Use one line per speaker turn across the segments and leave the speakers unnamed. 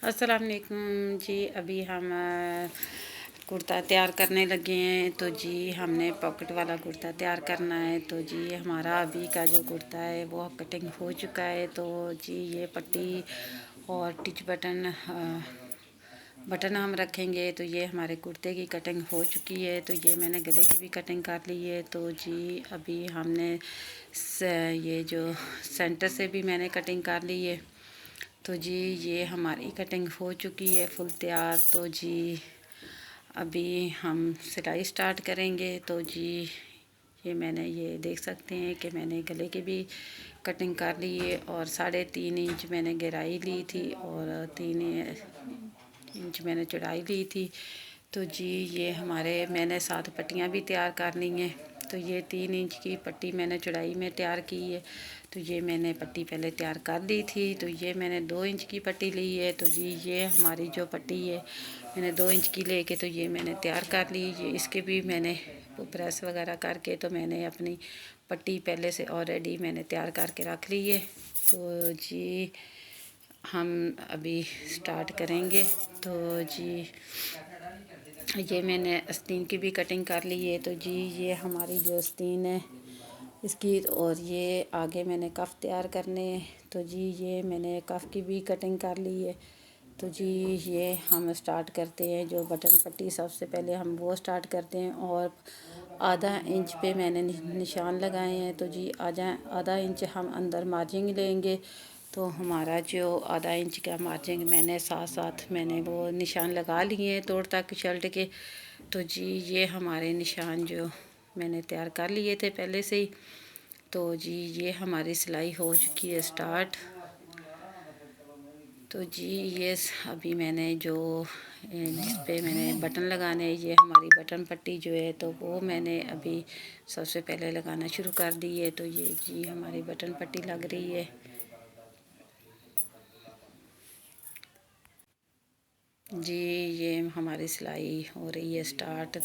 अस्सलाम वालेकुम जी। अभी हम कुर्ता तैयार करने लगे हैं। तो जी हमने पॉकेट वाला कुर्ता तैयार करना है। तो जी हमारा अभी का जो कुर्ता है वो कटिंग हो चुका है। तो जी ये पट्टी और टिच बटन हम रखेंगे। तो ये हमारे कुर्ते की कटिंग हो चुकी है। तो ये मैंने गले की भी कटिंग कर ली है। तो जी अभी हमने ये जो सेंटर से भी मैंने कटिंग कर ली है। तो जी ये हमारी कटिंग हो चुकी है फुल तैयार। तो जी अभी हम सिलाई स्टार्ट करेंगे। तो जी ये देख सकते हैं कि मैंने गले की भी कटिंग कर ली है और 3.5 इंच मैंने गहराई ली थी और 3 इंच मैंने चौड़ाई ली थी। तो जी ये मैंने 7 पट्टियाँ भी तैयार कर ली हैं। तो ये 3 इंच की पट्टी मैंने चौड़ाई में तैयार की है। तो ये मैंने पट्टी पहले तैयार कर ली थी। तो ये मैंने 2 इंच की पट्टी ली है। तो जी ये हमारी जो पट्टी है मैंने 2 इंच की लेके तो ये मैंने तैयार कर ली। ये इसके भी मैंने प्रेस वगैरह करके तो मैंने अपनी पट्टी पहले से ऑलरेडी मैंने तैयार करके रख ली है। तो जी हम अभी स्टार्ट करेंगे। तो जी ये मैंने आस्तीन की भी कटिंग कर ली है। तो जी ये हमारी जो आस्तीन है इसकी और ये आगे मैंने कफ़ तैयार करने हैं। तो जी ये मैंने कफ़ की भी कटिंग कर ली है। तो जी ये हम स्टार्ट करते हैं। जो बटन पट्टी सबसे पहले हम वो स्टार्ट करते हैं और आधा इंच पे मैंने निशान लगाए हैं। तो जी आधा इंच हम अंदर मार्जिंग लेंगे। तो हमारा जो आधा इंच का मार्जिंग मैंने साथ साथ मैंने वो निशान लगा लिए हैं तोड़ तक शर्ट के। तो जी ये हमारे निशान जो मैंने तैयार कर लिए थे पहले से ही। तो जी ये हमारी सिलाई हो चुकी है स्टार्ट। तो जी ये अभी मैंने जिस पे मैंने बटन लगाने ये हमारी बटन पट्टी जो है तो वो मैंने अभी सबसे पहले लगाना शुरू कर दी है। तो ये जी हमारी बटन पट्टी लग रही है। जी ये हमारी सिलाई हो रही है स्टार्ट।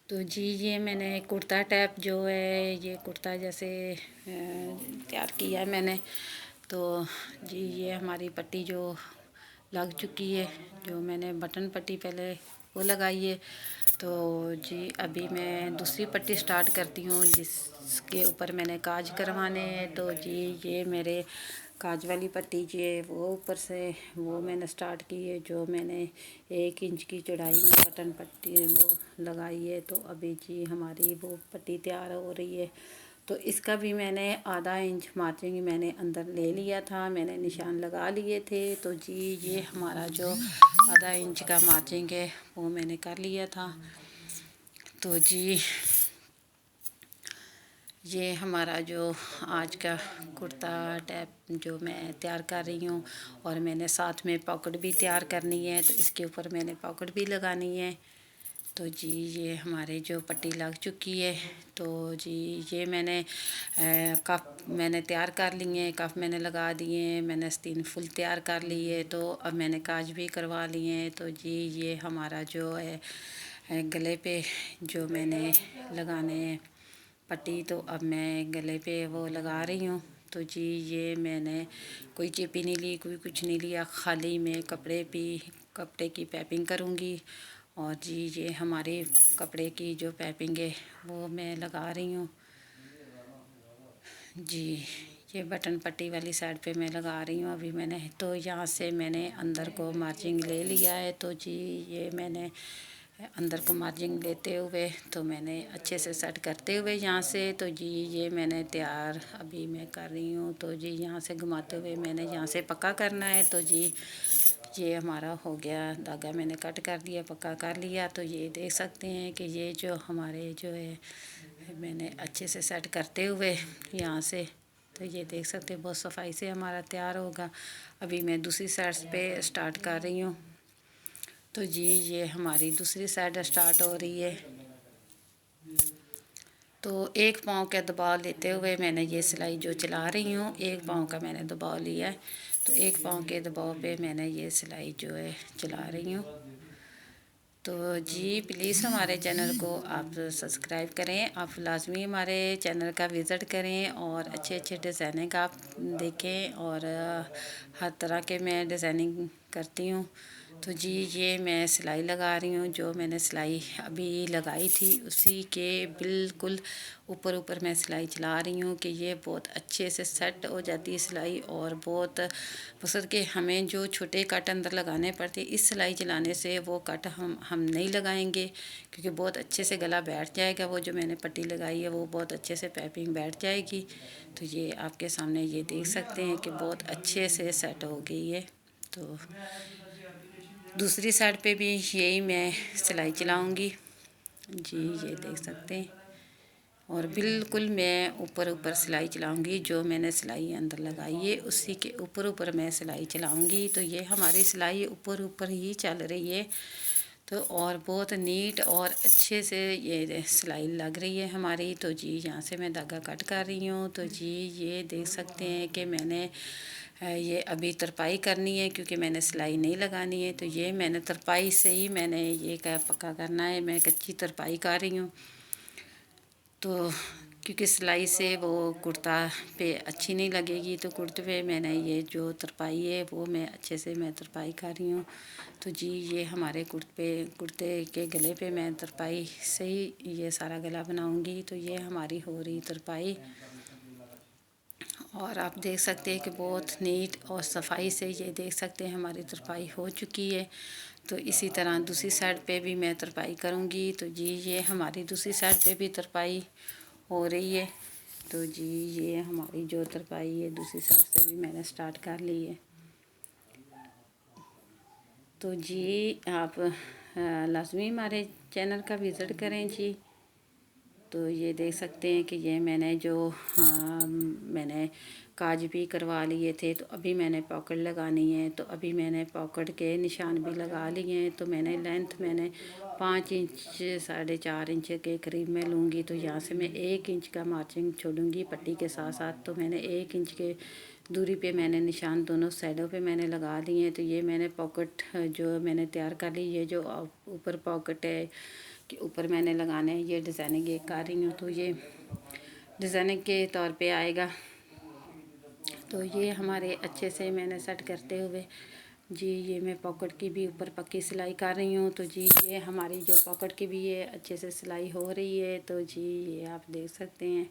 तो जी ये मैंने कुर्ता टैप जो है ये कुर्ता जैसे तैयार किया है मैंने। तो जी ये हमारी पट्टी जो लग चुकी है जो मैंने बटन पट्टी पहले वो लगाई है। तो जी अभी मैं दूसरी पट्टी स्टार्ट करती हूँ जिसके ऊपर मैंने काज करवाने हैं। तो जी ये मेरे काज वाली पट्टी जो है वो ऊपर से वो मैंने स्टार्ट की है। जो मैंने 1 इंच की चौड़ाई में बटन पट्टी वो लगाई है। तो अभी जी हमारी वो पट्टी तैयार हो रही है। तो इसका भी मैंने आधा इंच मार्जिंग मैंने अंदर ले लिया था, मैंने निशान लगा लिए थे। तो जी ये हमारा जो आधा इंच का मार्जिंग है वो मैंने कर लिया था। तो जी ये हमारा जो आज का कुर्ता टैप जो मैं तैयार कर रही हूँ और मैंने साथ में पॉकेट भी तैयार करनी है। तो इसके ऊपर मैंने पॉकेट भी लगानी है। तो जी ये हमारे जो पट्टी लग चुकी है। तो जी ये मैंने कप मैंने तैयार कर लिए हैं, कप मैंने लगा दिए हैं, मैंने आस्तीन फुल तैयार कर ली है। तो अब मैंने काज भी करवा लिए हैं। तो जी ये हमारा जो है गले पे जो मैंने लगाने हैं पट्टी। तो अब मैं गले पे वो लगा रही हूँ। तो जी ये मैंने कोई चिपी नहीं ली, कोई कुछ नहीं लिया, खाली मैं कपड़े की पैपिंग करूँगी। और जी ये हमारे कपड़े की जो पैपिंग है वो मैं लगा रही हूँ। जी ये बटन पट्टी वाली साइड पे मैं लगा रही हूँ अभी मैंने। तो यहाँ से मैंने अंदर को मार्जिंग ले लिया है। तो जी ये मैंने अंदर को मार्जिंग लेते हुए तो मैंने अच्छे से सेट करते हुए यहाँ से। तो जी ये मैंने तैयार अभी मैं कर रही हूँ। तो जी यहाँ से घुमाते हुए मैंने यहाँ से पक्का करना है। तो जी ये हमारा हो गया, धागा मैंने कट कर दिया, पक्का कर लिया। तो ये देख सकते हैं कि ये जो हमारे जो है मैंने अच्छे से सेट करते हुए यहाँ से। तो ये देख सकते हैं बहुत सफाई से हमारा तैयार होगा। अभी मैं दूसरी साइड पे स्टार्ट कर रही हूँ। तो जी ये हमारी दूसरी साइड स्टार्ट हो रही है। तो एक पाँव का दबाव लेते हुए मैंने ये सिलाई जो चला रही हूँ, एक पाँव का मैंने दबाव लिया है। तो एक पाँव के दबाव पे मैंने ये सिलाई जो है चला रही हूँ। तो जी प्लीज़ हमारे चैनल को आप सब्सक्राइब करें, आप लाजमी हमारे चैनल का विज़िट करें और अच्छे अच्छे डिज़ाइनिंग आप देखें। और हर तरह के मैं डिज़ाइनिंग करती हूँ। तो जी ये मैं सिलाई लगा रही हूँ, जो मैंने सिलाई अभी लगाई थी उसी के बिल्कुल ऊपर ऊपर मैं सिलाई चला रही हूँ कि ये बहुत अच्छे से सेट हो जाती है सिलाई। और बहुत पसंद के हमें जो छोटे कट अंदर लगाने पड़ते, इस सिलाई चलाने से वो कट हम नहीं लगाएंगे, क्योंकि बहुत अच्छे से गला बैठ जाएगा। वो जो मैंने पट्टी लगाई है वो बहुत अच्छे से पाइपिंग बैठ जाएगी। तो ये आपके सामने ये देख सकते हैं कि बहुत अच्छे से सेट हो गई है। तो दूसरी साइड पे भी यही मैं सिलाई चलाऊंगी जी, ये देख सकते हैं। और बिल्कुल मैं ऊपर ऊपर सिलाई चलाऊंगी, जो मैंने सिलाई अंदर लगाई है उसी के ऊपर ऊपर मैं सिलाई चलाऊंगी। तो ये हमारी सिलाई ऊपर ऊपर ही चल रही है। तो और बहुत नीट और अच्छे से ये सिलाई लग रही है हमारी। तो जी यहाँ से मैं धागा कट कर रही हूँ। तो जी ये देख सकते हैं कि मैंने ये अभी तरपाई करनी है, क्योंकि मैंने सिलाई नहीं लगानी है। तो ये मैंने तरपाई से ही मैंने ये पक्का करना है। मैं कच्ची तरपाई कर रही हूँ। तो क्योंकि सिलाई से वो कुर्ता पे अच्छी नहीं लगेगी, तो कुर्ते पे मैंने ये जो तरपाई है वो मैं अच्छे से मैं तरपाई कर रही हूँ। तो जी ये हमारे कुर्ते के गले पे मैं तरपाई से ही ये सारा गला बनाऊंगी। तो ये हमारी हो रही तरपाई, और आप देख सकते हैं कि बहुत नीट और सफाई से ये देख सकते हैं हमारी तरपाई हो चुकी है। तो इसी तरह दूसरी साइड पे भी मैं तरपाई करूँगी। तो जी ये हमारी दूसरी साइड पे भी तरपाई हो रही है। तो जी ये हमारी जो तरपाई है दूसरी साइड से भी मैंने स्टार्ट कर ली है। तो जी आप लाजमी हमारे चैनल का विज़िट करें जी। तो ये देख सकते हैं कि ये मैंने जो मैंने काज भी करवा लिए थे। तो अभी मैंने पॉकेट लगानी है। तो अभी मैंने पॉकेट के निशान भी लगा लिए हैं। तो मैंने लेंथ मैंने 5 इंच 4.5 इंच के करीब मैं लूँगी। तो यहाँ से मैं 1 इंच का मार्जिन छोड़ूंगी पट्टी के साथ साथ। तो मैंने 1 इंच के दूरी पे मैंने निशान दोनों साइडों पे मैंने लगा लिए हैं। तो ये मैंने पॉकेट जो मैंने तैयार कर ली, ये जो ऊपर पॉकेट है कि ऊपर मैंने लगाने हैं, ये डिज़ाइनिंग एक कर रही हूँ। तो ये डिज़ाइनिंग के तौर पे आएगा। तो ये हमारे अच्छे से मैंने सेट करते हुए जी ये मैं पॉकेट की भी ऊपर पक्की सिलाई कर रही हूँ। तो जी ये हमारी जो पॉकेट की भी ये अच्छे से सिलाई हो रही है। तो जी ये आप देख सकते हैं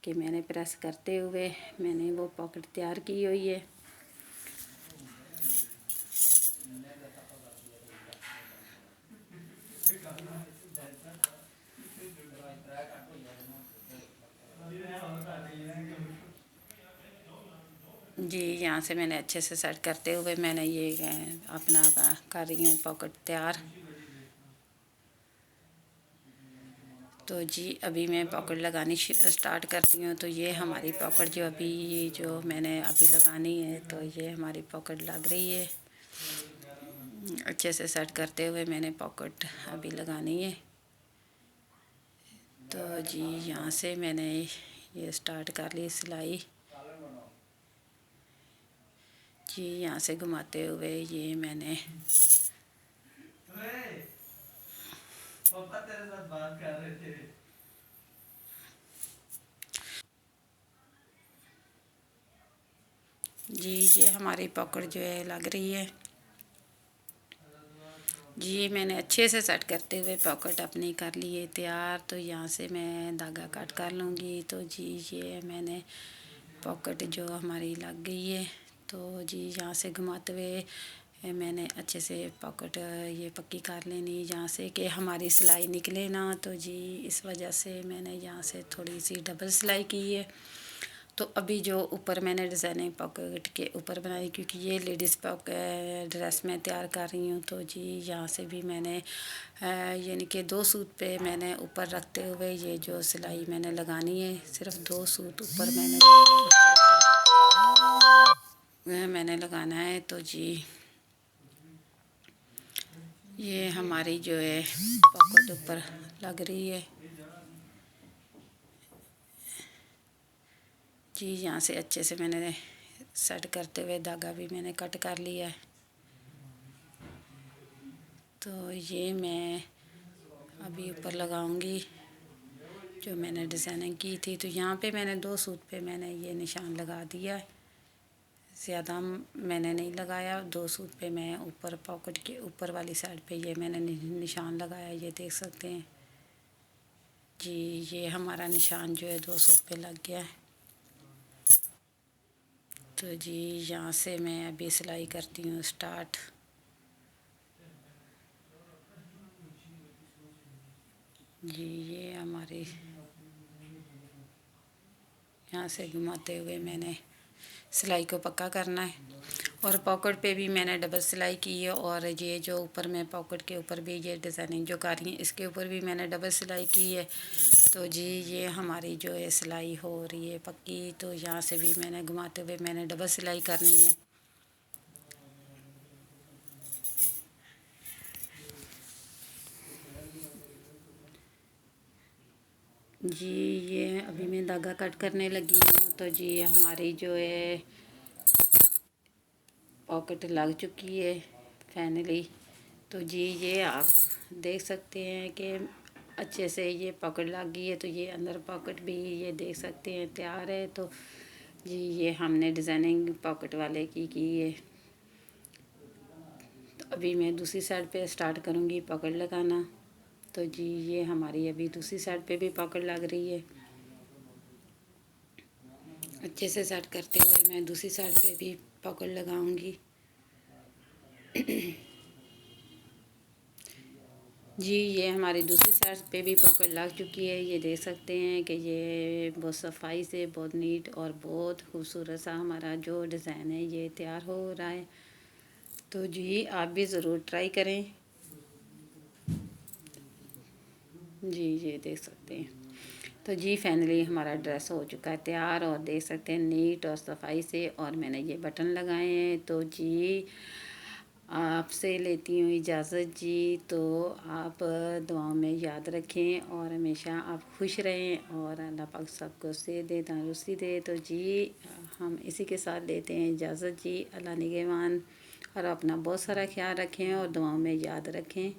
कि मैंने प्रेस करते हुए मैंने वो पॉकेट तैयार की हुई है। जी यहाँ से मैंने अच्छे से सेट करते हुए मैंने ये अपना कर रही हूँ पॉकेट तैयार। तो जी अभी मैं पॉकेट लगानी स्टार्ट करती हूँ। तो ये हमारी पॉकेट जो अभी जो मैंने अभी लगानी है, तो ये हमारी पॉकेट लग रही है। अच्छे से सेट करते हुए मैंने पॉकेट अभी लगानी है। तो जी यहाँ से मैंने ये स्टार्ट कर ली सिलाई। जी यहाँ से घुमाते हुए ये मैंने पापा तेरे साथ बात कर रहे थे। जी ये हमारी पॉकेट जो है लग रही है। जी मैंने अच्छे से सेट करते हुए पॉकेट अपनी कर ली है तैयार। तो यहाँ से मैं धागा कट कर लूँगी। तो जी ये मैंने पॉकेट जो हमारी लग गई है। तो जी यहाँ से घुमाते हुए मैंने अच्छे से पॉकेट ये पक्की कर लेनी, यहाँ से कि हमारी सिलाई निकले ना। तो जी इस वजह से मैंने यहाँ से थोड़ी सी डबल सिलाई की है। तो अभी जो ऊपर मैंने डिज़ाइनिंग पॉकेट के ऊपर बनाई, क्योंकि ये लेडीज़ पॉकेट ड्रेस में तैयार कर रही हूँ। तो जी यहाँ से भी मैंने यानी कि 2 सूत पे मैंने ऊपर रखते हुए ये जो सिलाई मैंने लगानी है, सिर्फ 2 सूत ऊपर मैंने लगाना है। तो जी ये हमारी जो है पॉकेट ऊपर लग रही है। जी यहाँ से अच्छे से मैंने सेट करते हुए धागा भी मैंने कट कर लिया है। तो ये मैं अभी ऊपर लगाऊंगी जो मैंने डिज़ाइनिंग की थी। तो यहाँ पे मैंने 2 सूट पे मैंने ये निशान लगा दिया है, ज़्यादा मैंने नहीं लगाया। 2 सूट पे मैं ऊपर पॉकेट के ऊपर वाली साइड पे ये मैंने निशान लगाया, ये देख सकते हैं जी। ये हमारा निशान जो है 2 सूट पे लग गया है। तो जी यहाँ से मैं अभी सिलाई करती हूँ स्टार्ट। जी ये हमारी यहाँ से घुमाते हुए मैंने सिलाई को पक्का करना है। और पॉकेट पे भी मैंने डबल सिलाई की है, और ये जो ऊपर मैं पॉकेट के ऊपर भी ये डिज़ाइनिंग जो कर रही है इसके ऊपर भी मैंने डबल सिलाई की है। तो जी ये हमारी जो है सिलाई हो रही है पक्की। तो यहाँ से भी मैंने घुमाते हुए मैंने डबल सिलाई करनी है। जी ये अभी मैं धागा कट करने लगी हूँ। तो जी हमारी जो है पॉकेट लग चुकी है फाइनली। तो जी ये आप देख सकते हैं कि अच्छे से ये पॉकेट लग गई है। तो ये अंदर पॉकेट भी ये देख सकते हैं तैयार है। तो जी ये हमने डिज़ाइनिंग पॉकेट वाले की है। तो अभी मैं दूसरी साइड पे स्टार्ट करूँगी पॉकेट लगाना। तो जी ये हमारी अभी दूसरी साइड पे भी पॉकेट लग रही है। अच्छे से सेट करते हुए मैं दूसरी साइड पे भी पॉकेट लगाऊंगी। जी ये हमारी दूसरी साइड पे भी पॉकेट लग चुकी है। ये देख सकते हैं कि ये बहुत सफाई से, बहुत नीट और बहुत खूबसूरत सा हमारा जो डिज़ाइन है ये तैयार हो रहा है। तो जी आप भी ज़रूर ट्राई करें। जी ये देख सकते हैं। तो जी फाइनली हमारा ड्रेस हो चुका है तैयार, और देख सकते हैं नीट और सफाई से। और मैंने ये बटन लगाए हैं। तो जी आपसे लेती हूँ इजाज़त जी। तो आप दुआओं में याद रखें और हमेशा आप खुश रहें, और अल्लाह पाक सबको सेहत दे, तंदुरुस्ती दे। तो जी हम इसी के साथ लेते हैं इजाज़त जी। अल्लाह निगहबान, और अपना बहुत सारा ख्याल रखें और दुआओं में याद रखें।